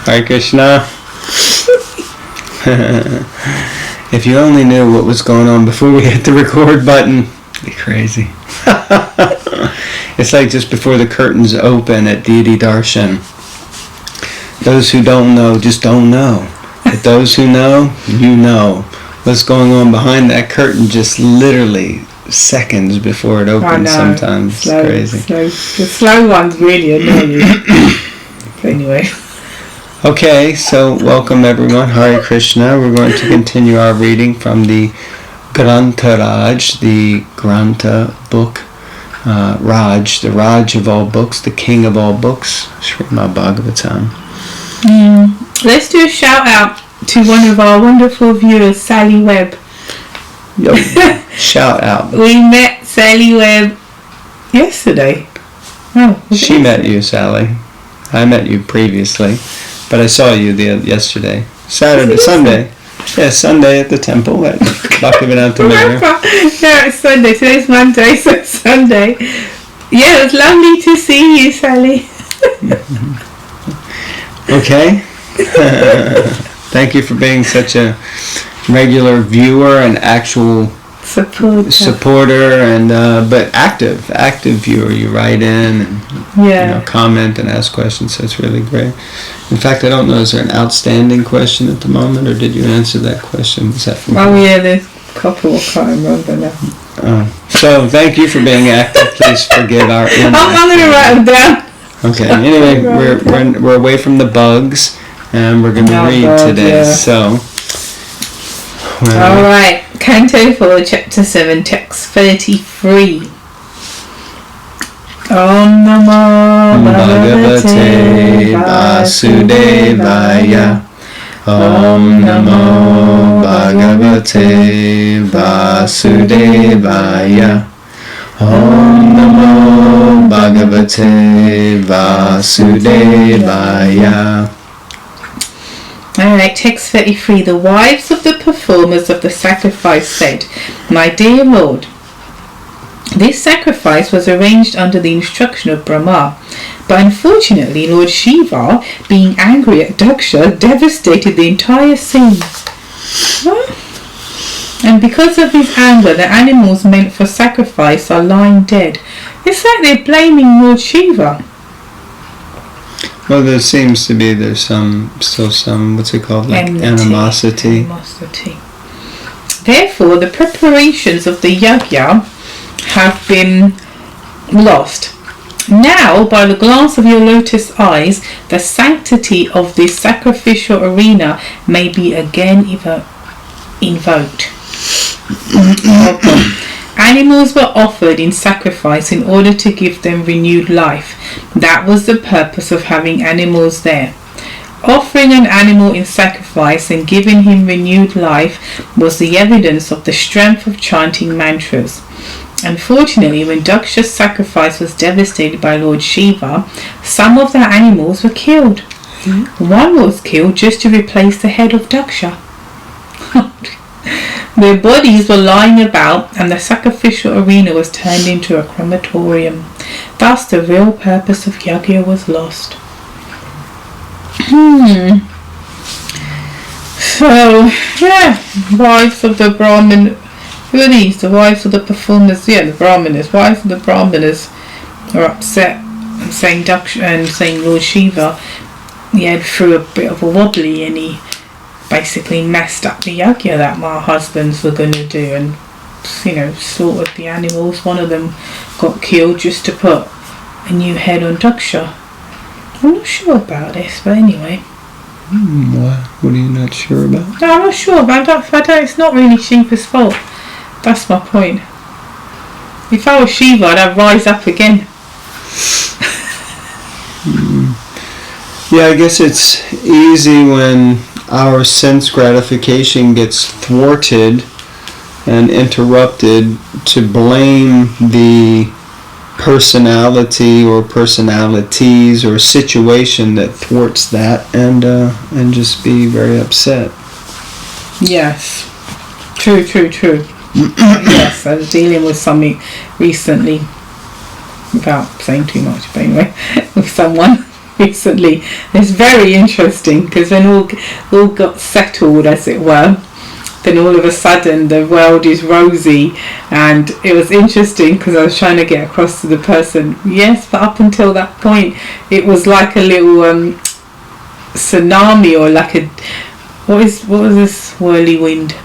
Hare Krishna. If you only knew what was going on before we hit the record button, it'd be crazy. It's like just before the curtains open at Deity Darshan. Those who don't know just don't know. But those who know, you know. What's going on behind that curtain just literally seconds before it opens sometimes. Slow, it's crazy. The slow ones really annoy you. But anyway. Okay, so welcome everyone. Hare Krishna. We're going to continue our reading from the Grantha Raj, the Grantha book. Raj, the Raj of all books, the king of all books, Srimad Bhagavatam. Let's do a shout out to one of our wonderful viewers, Sally Webb. Yo, shout out. We met Sally Webb yesterday. She met you, Sally. I met you previously, but I saw you yesterday. Sunday. Yeah, Sunday at the temple at Bhaktivedanta Swami. Yeah, it's Sunday. Today's Monday, so it's Sunday. Yeah, it was lovely to see you, Sally. Okay. Thank you for being such a regular viewer and actual supporter and but active viewer. You write in and comment and ask questions, so it's really great. In fact, I don't know, is there an outstanding question at the moment, or did you answer that question? Was that from there's a couple, I can't remember now. So thank you for being active. Please forgive our I'm going to write them down. Okay, anyway, we're away from the bugs, and we're going to read today, so... Alright, Canto 4, Chapter 7, Text 33. Om Namo Bhagavate Vasudevaya. Om Namo Bhagavate Vasudevaya. Om Namo Bhagavate Vasudevaya. Alright, text 33. The wives of the performers of the sacrifice said, "My dear Lord, this sacrifice was arranged under the instruction of Brahma, but unfortunately Lord Shiva, being angry at Daksha, devastated the entire scene. And because of his anger, the animals meant for sacrifice are lying dead." It's like they're blaming Lord Shiva. Well, there seems to be, there's still some, what's it called, like animosity. Therefore, the preparations of the yajna have been lost. Now, by the glance of your lotus eyes, the sanctity of this sacrificial arena may be again invoked. Animals were offered in sacrifice in order to give them renewed life. That was the purpose of having animals there. Offering an animal in sacrifice and giving him renewed life was the evidence of the strength of chanting mantras. Unfortunately, when Daksha's sacrifice was devastated by Lord Shiva, some of the animals were killed. One was killed just to replace the head of Daksha. Their bodies were lying about, and the sacrificial arena was turned into a crematorium. Thus, the real purpose of yajna was lost. So, wives of the Brahmin. Who are these? The wives of the performers. Yeah, the Brahmanas. Wives of the Brahmanas are upset and saying Daksha and saying Lord Shiva. He had through a bit of a wobbly, and he basically messed up the yajna that my husbands were going to do, and slaughtered the animals. One of them got killed just to put a new head on Daksha. I'm not sure about this, but anyway. What are you not sure about? No, I'm not sure about that. It's not really Shiva's fault. That's my point. If I was Shiva, I'd rise up again. Yeah, I guess it's easy when our sense gratification gets thwarted and interrupted to blame the personality or personalities or situation that thwarts that and just be very upset. Yes. True. Yes, I was dealing with something recently, without saying too much, but anyway, with someone. recently. It's very interesting because when all got settled, as it were, then all of a sudden the world is rosy. And it was interesting because I was trying to get across to the person, yes, but up until that point it was like a little tsunami, or like a what was this whirlwind?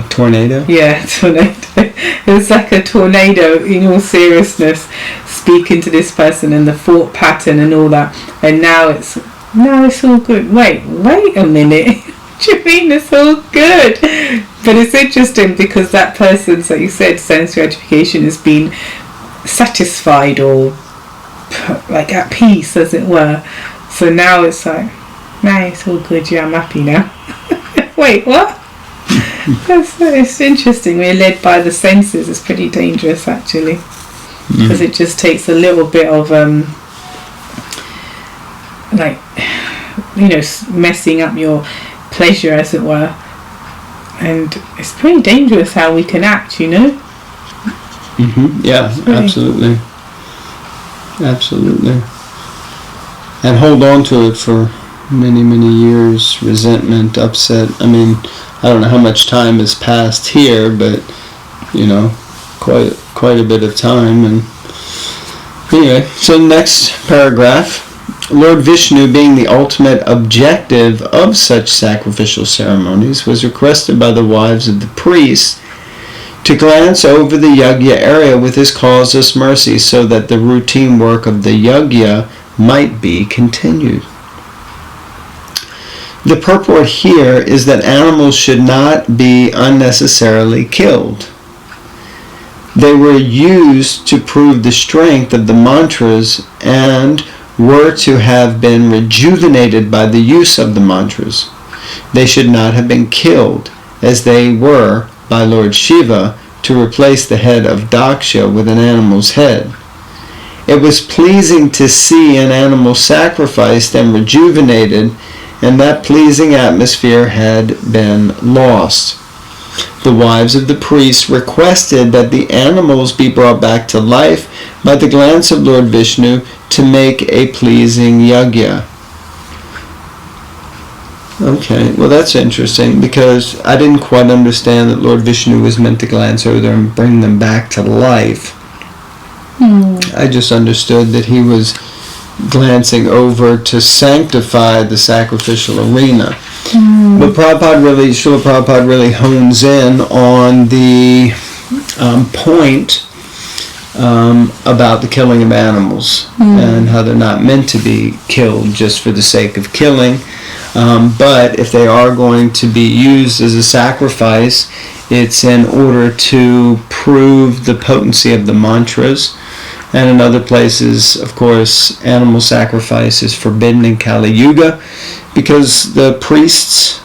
Tornado? Yeah, tornado. It was like a tornado, in all seriousness, speaking to this person and the thought pattern and all that. And now it's all good. Wait a minute. What do you mean it's all good? But it's interesting because that person's, like you said, sense gratification has been satisfied, or like at peace, as it were. So now it's like, nah, it's all good. Yeah, I'm happy now. Wait, what? It's interesting. We're led by the senses. It's pretty dangerous, actually, because it just takes a little bit of messing up your pleasure, as it were. And it's pretty dangerous how we can act, Yeah, absolutely. And hold on to it for many, many years. Resentment, upset. I mean, I don't know how much time has passed here, but quite a bit of time. And anyway, so next paragraph. Lord Vishnu, being the ultimate objective of such sacrificial ceremonies, was requested by the wives of the priests to glance over the yajna area with his causeless mercy, so that the routine work of the yajna might be continued. The purport here is that animals should not be unnecessarily killed. They were used to prove the strength of the mantras and were to have been rejuvenated by the use of the mantras. They should not have been killed, as they were by Lord Shiva, to replace the head of Daksha with an animal's head. It was pleasing to see an animal sacrificed and rejuvenated, and that pleasing atmosphere had been lost. The wives of the priests requested that the animals be brought back to life by the glance of Lord Vishnu to make a pleasing yajna. Okay, well that's interesting, because I didn't quite understand that Lord Vishnu was meant to glance over there and bring them back to life. I just understood that he was glancing over to sanctify the sacrificial arena. But Srila Prabhupada really hones in on the point about the killing of animals and how they're not meant to be killed just for the sake of killing. But if they are going to be used as a sacrifice, it's in order to prove the potency of the mantras. And in other places, of course, animal sacrifice is forbidden in Kali Yuga, because the priests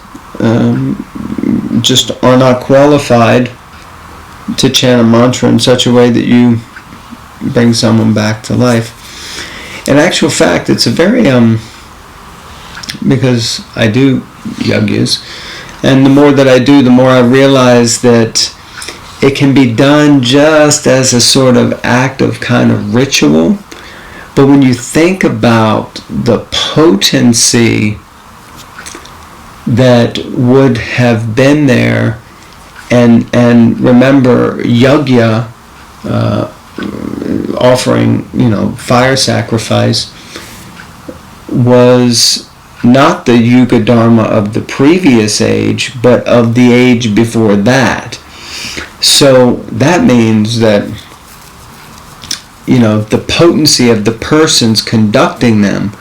just are not qualified to chant a mantra in such a way that you bring someone back to life. In actual fact, it's a very, because I do yajnas, and the more that I do, the more I realize that it can be done just as a sort of act of kind of ritual. But when you think about the potency that would have been there, and remember yajna, offering, fire sacrifice, was not the Yuga Dharma of the previous age, but of the age before that. So that means that, the potency of the persons conducting them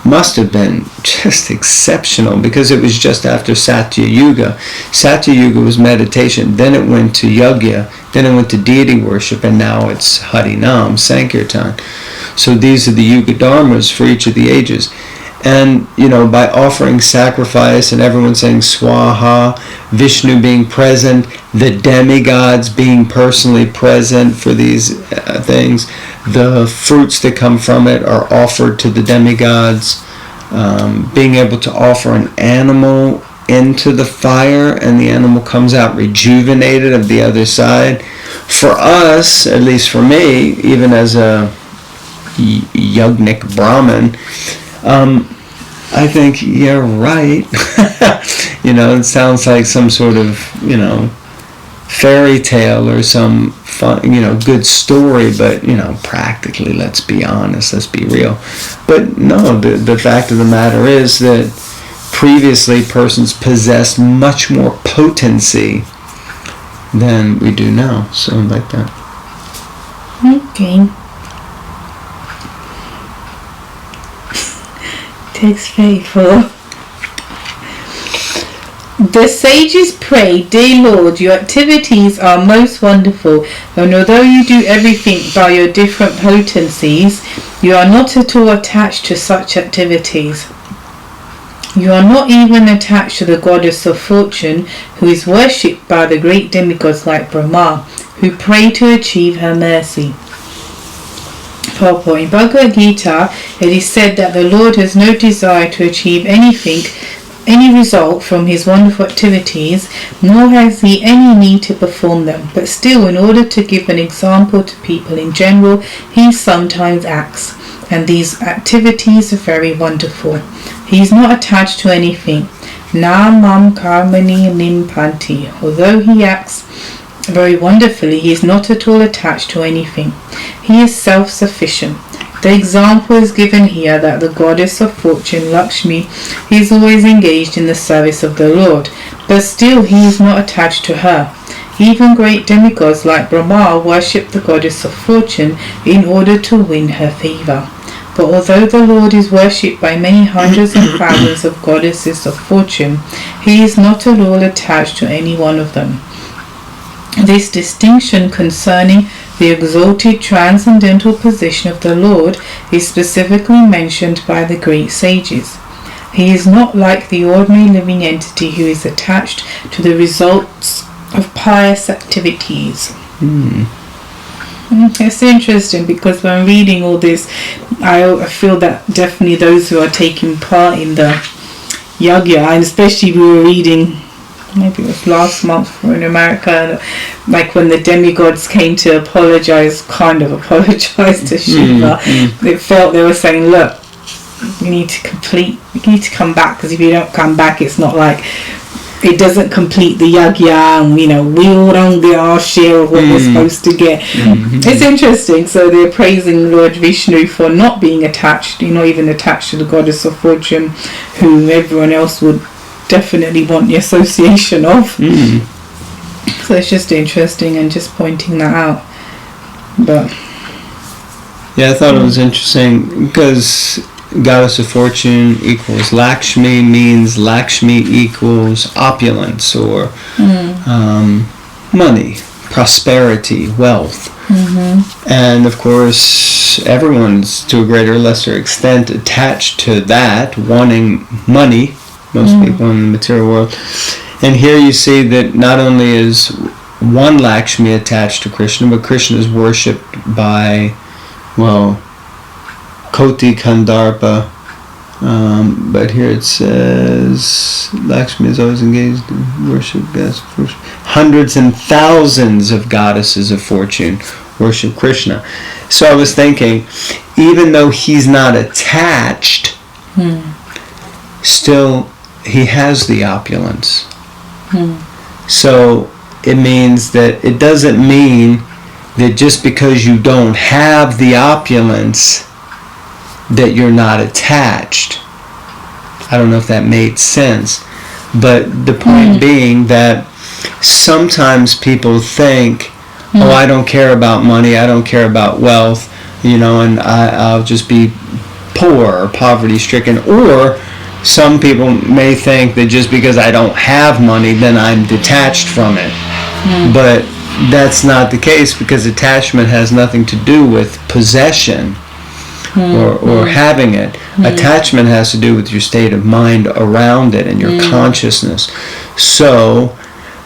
must have been just exceptional, because it was just after Satya Yuga. Satya Yuga was meditation, then it went to yajna, then it went to deity worship, and now it's Harinam, Sankirtan. So these are the Yuga Dharmas for each of the ages. And, by offering sacrifice and everyone saying Swaha, Vishnu being present, the demigods being personally present for these things, the fruits that come from it are offered to the demigods. Being able to offer an animal into the fire, and the animal comes out rejuvenated of the other side. For us, at least for me, even as a yognik Brahmin, I think, yeah, right. It sounds like some sort of, fairy tale or some fun, good story, but, practically, let's be honest, let's be real. But no, the fact of the matter is that previously persons possessed much more potency than we do now. So like that. Okay. Text 34. The sages pray, Dear Lord, your activities are most wonderful, and although you do everything by your different potencies, you are not at all attached to such activities. You are not even attached to the goddess of fortune, who is worshipped by the great demigods like Brahma, who pray to achieve her mercy. Purport. In Bhagavad Gita, it is said that the Lord has no desire to achieve any result from his wonderful activities, nor has he any need to perform them. But still, in order to give an example to people in general, he sometimes acts, and these activities are very wonderful. He is not attached to anything. Na mam karmani limpanti. Although he acts very wonderfully, he is not at all attached to anything. He is self-sufficient. The example is given here that the goddess of fortune, Lakshmi, is always engaged in the service of the Lord, but still he is not attached to her. Even great demigods like Brahma worship the goddess of fortune in order to win her favour. But although the Lord is worshipped by many hundreds and thousands of goddesses of fortune, he is not at all attached to any one of them. This distinction concerning the exalted transcendental position of the Lord is specifically mentioned by the great sages. He is not like the ordinary living entity who is attached to the results of pious activities. It's interesting because when reading all this, I feel that definitely those who are taking part in the yagya, and especially we were reading, maybe it was last month in America, like when the demigods came to apologize to Shiva, it felt they were saying, look, you need to come back, because if you don't come back, it's not like it doesn't complete the yagya, and we all don't get our share of what we're supposed to get. It's interesting. So they're praising Lord Vishnu for not being attached, not even attached to the goddess of fortune, who everyone else would definitely want the association of. So it's just interesting and just pointing that out. But yeah, I thought it was interesting because goddess of fortune equals Lakshmi means Lakshmi equals opulence or money, prosperity, wealth. And of course everyone's to a greater or lesser extent attached to that, wanting money, most people in the material world. And here you see that not only is one Lakshmi attached to Krishna, but Krishna is worshipped by, Koti Kandarpa, but here it says Lakshmi is always engaged in worship. Hundreds and thousands of goddesses of fortune worship Krishna. So I was thinking, even though he's not attached, still he has the opulence. So it means that it doesn't mean that just because you don't have the opulence that you're not attached. I don't know if that made sense, but the point being that sometimes people think, I don't care about money, I don't care about wealth, and I'll just be poor or poverty stricken. Or some people may think that just because I don't have money, then I'm detached from it. But that's not the case, because attachment has nothing to do with possession or having it. Attachment has to do with your state of mind around it and your consciousness. So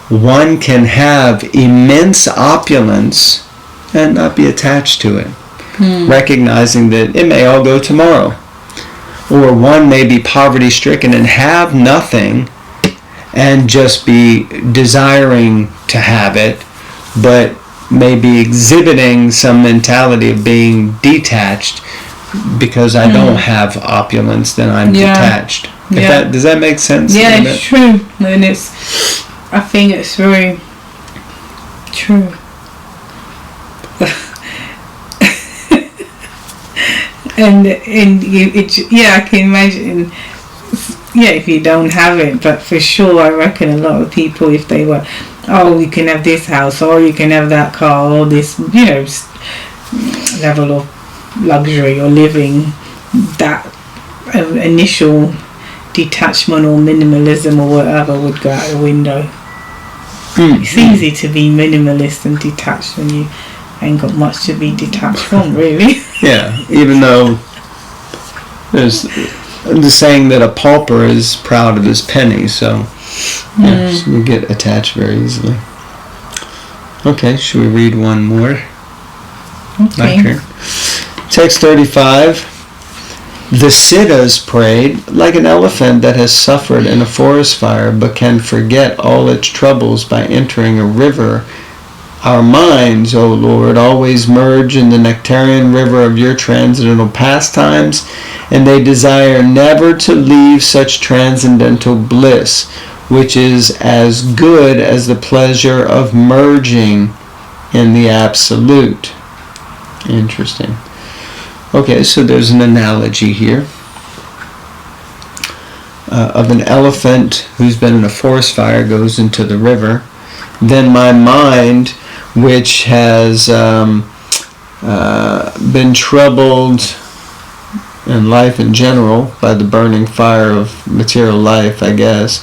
one can have immense opulence and not be attached to it, recognizing that it may all go tomorrow. Or one may be poverty stricken and have nothing and just be desiring to have it, but may be exhibiting some mentality of being detached because I don't have opulence, then I'm detached. Does that make sense? Yeah, it's true. And I think it's very true. and I can imagine. Yeah, if you don't have it, but for sure, I reckon a lot of people, if they were, you can have this house, or you can have that car, or this, level of luxury or living, that initial detachment or minimalism or whatever would go out the window. It's easy to be minimalist and detached when you ain't got much to be detached from, really. Yeah, even though there's the saying that a pauper is proud of his penny, so you get attached very easily. Okay, should we read one more? Okay. Text 35. The Siddhas prayed, like an elephant that has suffered in a forest fire but can forget all its troubles by entering a river. Our minds, O Lord, always merge in the nectarian river of your transcendental pastimes, and they desire never to leave such transcendental bliss, which is as good as the pleasure of merging in the Absolute. Interesting. Okay, so there's an analogy here of an elephant who's been in a forest fire goes into the river. Then my mind, which has been troubled in life in general by the burning fire of material life, I guess,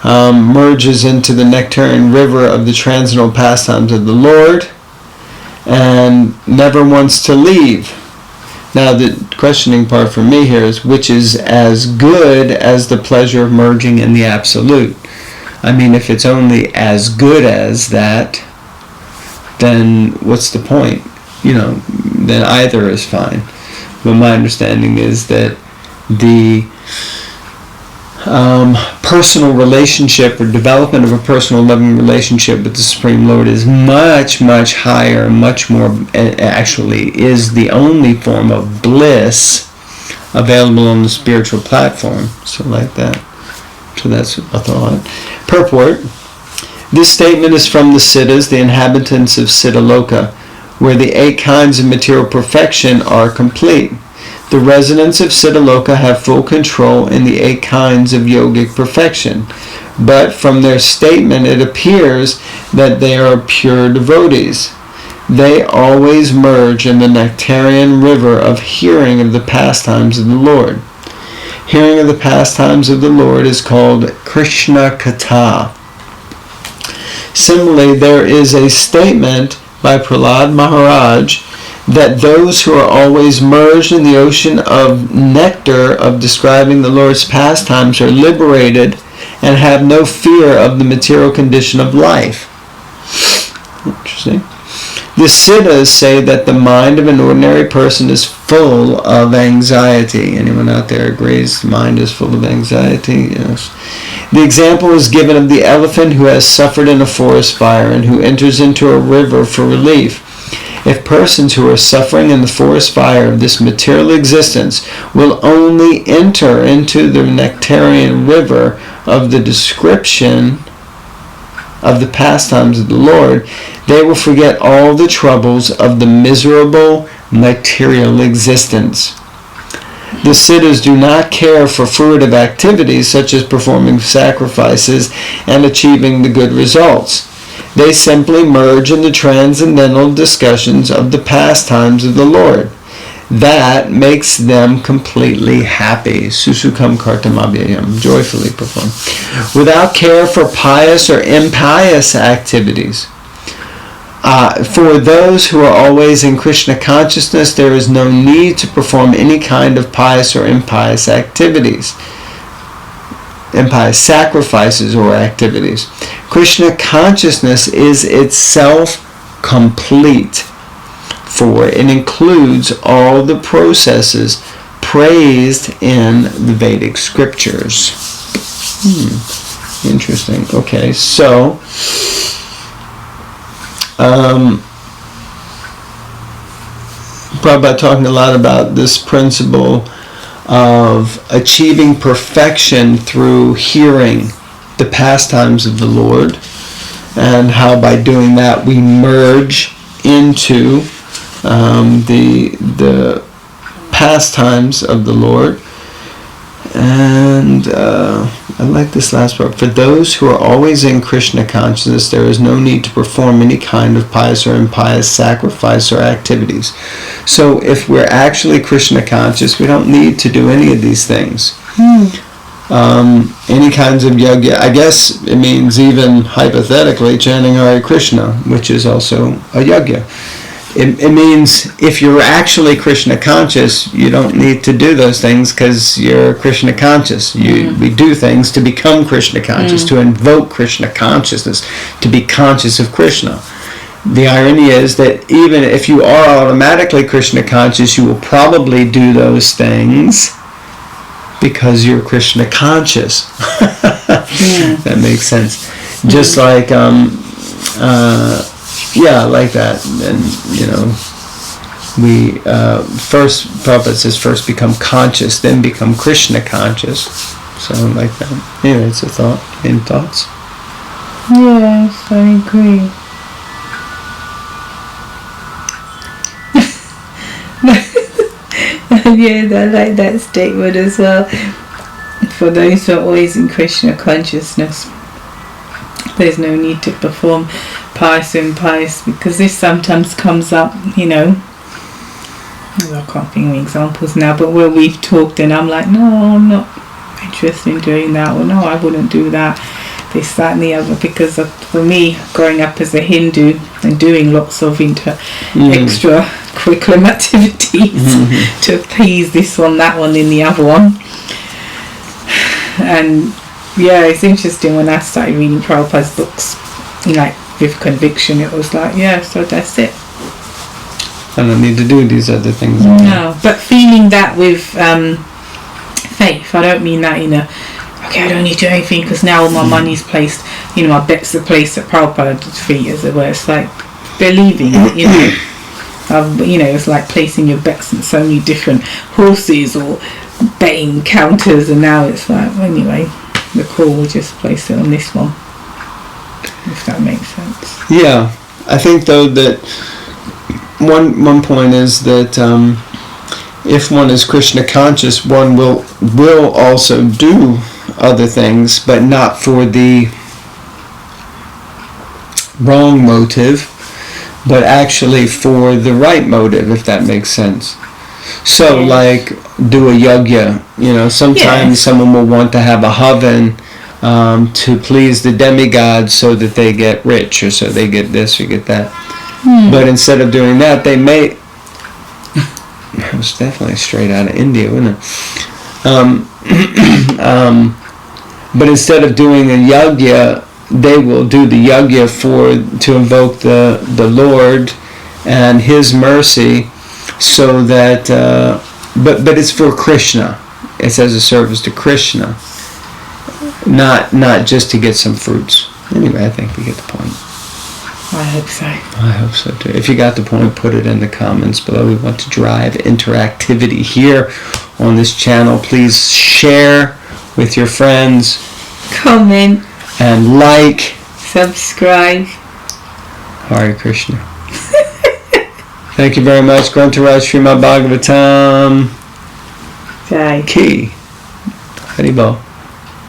merges into the nectarian river of the transcendental pastimes of the Lord and never wants to leave. Now the questioning part for me here is, which is as good as the pleasure of merging in the Absolute? I mean, if it's only as good as that, then what's the point? Then either is fine. But my understanding is that the personal relationship or development of a personal loving relationship with the Supreme Lord is much, much higher, much more, actually is the only form of bliss available on the spiritual platform. So like that. So that's a thought. Purport. This statement is from the Siddhas, the inhabitants of Siddhaloka, where the 8 kinds of material perfection are complete. The residents of Siddhaloka have full control in the 8 kinds of yogic perfection, but from their statement it appears that they are pure devotees. They always merge in the nectarian river of hearing of the pastimes of the Lord. Hearing of the pastimes of the Lord is called Krishna Katha. Similarly, there is a statement by Prahlad Maharaj that those who are always merged in the ocean of nectar of describing the Lord's pastimes are liberated and have no fear of the material condition of life. Interesting. The Siddhas say that the mind of an ordinary person is full of anxiety. Anyone out there agrees the mind is full of anxiety? Yes. The example is given of the elephant who has suffered in a forest fire and who enters into a river for relief. If persons who are suffering in the forest fire of this material existence will only enter into the nectarian river of the description of the pastimes of the Lord, they will forget all the troubles of the miserable material existence. The Siddhas do not care for fruitive activities such as performing sacrifices and achieving the good results. They simply merge in the transcendental discussions of the pastimes of the Lord. That makes them completely happy. Susukam kartamabhyayam, joyfully perform. Without care for pious or impious activities. For those who are always in Krishna consciousness, there is no need to perform any kind of pious or impious activities. Impious sacrifices or activities. Krishna consciousness is itself complete, for it includes all the processes praised in the Vedic scriptures. Interesting. Okay, so Prabhupada talking a lot about this principle of achieving perfection through hearing the pastimes of the Lord, and how by doing that we merge into the pastimes of the Lord. And I like this last part. For those who are always in Krishna consciousness, there is no need to perform any kind of pious or impious sacrifice or activities. So if we're actually Krishna conscious, we don't need to do any of these things. Any kinds of yoga, I guess it means even hypothetically chanting Hare Krishna, which is also a yoga. It means if you're actually Krishna conscious, you don't need to do those things because you're Krishna conscious. We do things to become Krishna conscious, to invoke Krishna consciousness, to be conscious of Krishna. The irony is that even if you are automatically Krishna conscious, you will probably do those things because you're Krishna conscious. That makes sense. Just like yeah, like that. And we first, Prabhupada says, first become conscious, then become Krishna conscious. So like that. Anyway, it's a thought. Any thoughts? Yes, I agree. Yeah, I like that statement as well. For those who are always in Krishna consciousness, there's no need to perform pious and impious, because this sometimes comes up, I can't think of examples now, but where we've talked and I'm like, no, I'm not interested in doing that, or no, I wouldn't do that, this, that and the other, because for me, growing up as a Hindu and doing lots of extra curriculum activities to appease this one, that one and the other one, and yeah, it's interesting when I started reading Prabhupada's books, with conviction, it was like, yeah, so that's it. I don't need to do these other things. No, but feeling that with faith, I don't mean that in a, okay, I don't need to do anything because now all my money's placed, my bets are placed at Prabhupada's feet, as it were. It's like believing, it's like placing your bets in so many different horses or betting counters, and now it's like, anyway, the call, we'll just place it on this one, if that makes sense. Yeah, I think though that one point is that if one is Krishna conscious, one will also do other things, but not for the wrong motive, but actually for the right motive, if that makes sense. So, like, do a yajna. Sometimes someone will want to have a havan to please the demigods so that they get rich, or so they get this or get that. But instead of doing that, they may... It was definitely straight out of India, wasn't it? But instead of doing a yajna, they will do the yajna to invoke the Lord and His mercy, so that... But it's for Krishna. It's as a service to Krishna, not just to get some fruits. Anyway, I think we get the point. I hope so. I hope so too. If you got the point, put it in the comments below. We want to drive interactivity here on this channel. Please share with your friends. Comment. And like. Subscribe. Hare Krishna. Thank you very much. Gruntaraj Srimad Bhagavatam. Jai. Ki. Haribol.